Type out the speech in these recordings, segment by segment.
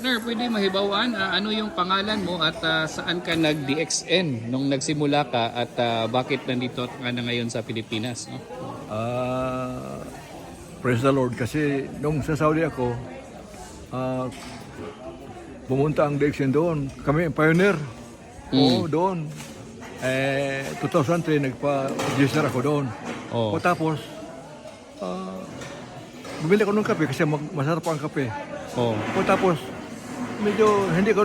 Partner, pwede mahibawan ano yung pangalan mo at saan ka nag-DXN nung nagsimula ka at bakit nandito ka na ngayon sa Pilipinas? No? Ah, praise the Lord. Kasi nung sa Saudi ako, pumunta ang Dixon doon. Kami, pioneer. Oo, doon. 2003, nagpa-register ako doon. Oh. O tapos, bumili ako ng kape kasi masarap ang kape. Oh. O tapos, medyo hindi ko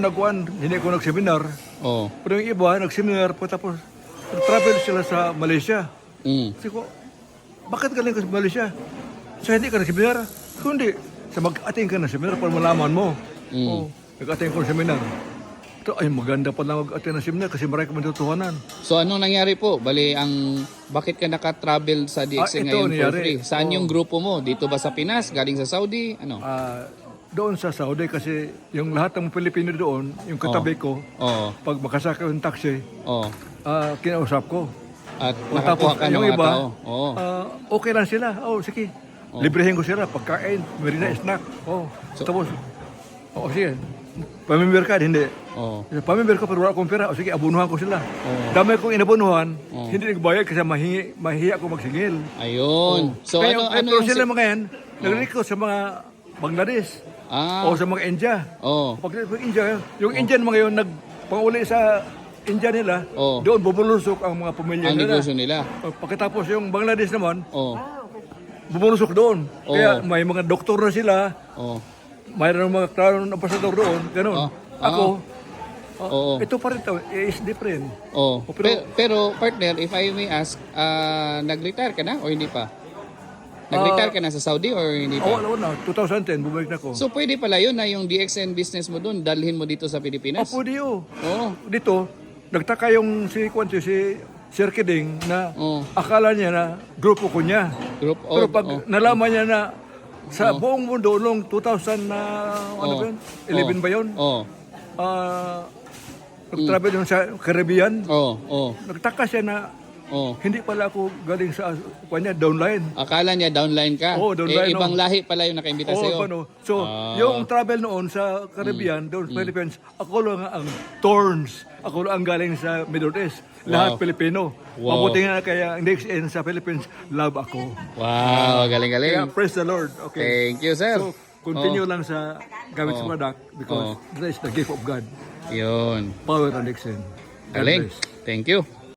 nag-seminar. Oh. Pero yung iba, nag-seminar po tapos travel sila sa Malaysia. Kasi ko, bakit galing ka sa Malaysia? Sa hindi ka nag-seminar? Kundi, sa mag-attend ka ng seminar para malaman mo. Oh, nag-attend ko ng seminar. Ito, ay maganda pa lang mag-attend ng seminar kasi marami ka matutuhanan. So anong nangyari po? Bali, bakit ka naka-travel sa DXN ito ngayon for nangyari. free? Saan yung grupo mo? Dito ba sa Pinas? Galing sa Saudi? Ano? Doon sa Saudi kasi yung lahat ng Pilipino doon, yung katabi ko, Oo. pag makasakay ng taxi, Oo. kinausap ko. At O nakakuha ka ng yung mga iba, tao? Oo. okay lang sila. Oh, sige. Librehin ko sila, pagkain, merina, snack. Oh, tapos, sige, pamimir ka, hindi. Oo. Pamimir ka, pero wala akong pera. O sige, abunuhan ko sila. Dami kong inabunuhan, hindi nagbayad kasi mahihiya ako magsingil. Ayun. So Kaya, ano pero yung... sila mga yan, nag-request sa mga Bangladesh o sa mga India. Oo. Pag India, yung Indian mga yun, nagpanguli sa India nila, doon bumulusok ang mga pamilya Ang nila. negosyo nila. Pagkatapos yung Bangladesh naman, Oo. bumulusok doon. Kaya may mga doktor na sila, Oo. mayroon mga klaro ng ambasador doon, gano'n. Ako, ito pa rin ito, is different. Oo. Pero partner, if I may ask, nag-retire ka na o hindi pa? Nag-retire ka na sa Saudi or hindi pa? Oo, na, 2010, bumalik na ako. So pwede pala yun na yung DXN business mo doon, dalhin mo dito sa Pilipinas? Pwede yun. Oo. Dito, nagtaka yung si Sir Kiding na akala niya na grupo ko niya. Group of... Pero pag nalaman niya na sa buong mundo noong 2000 na, ano ba yun? 11 ba yun? Oo. Nag-travel yun sa Caribbean. Oo. Nagtaka siya na hindi pala ako galing sa kanya, downline. Akala niya downline ka. Downline. Ibang lahi pala yung nakaimbita sa'yo. So, yung travel noon sa Caribbean, doon sa Philippines, ako lang ang Thorns. Ako lang ang galing sa Middle East. Lahat Pilipino. Mabuti nga kaya next in sa Philippines, love ako. Wow, Kaya galing-galing. praise the Lord. Okay. Thank you, sir. So, continue lang sa gamit sa product because that is the gift of God. Yun. Power and Dixon. God Galing. bless. Thank you.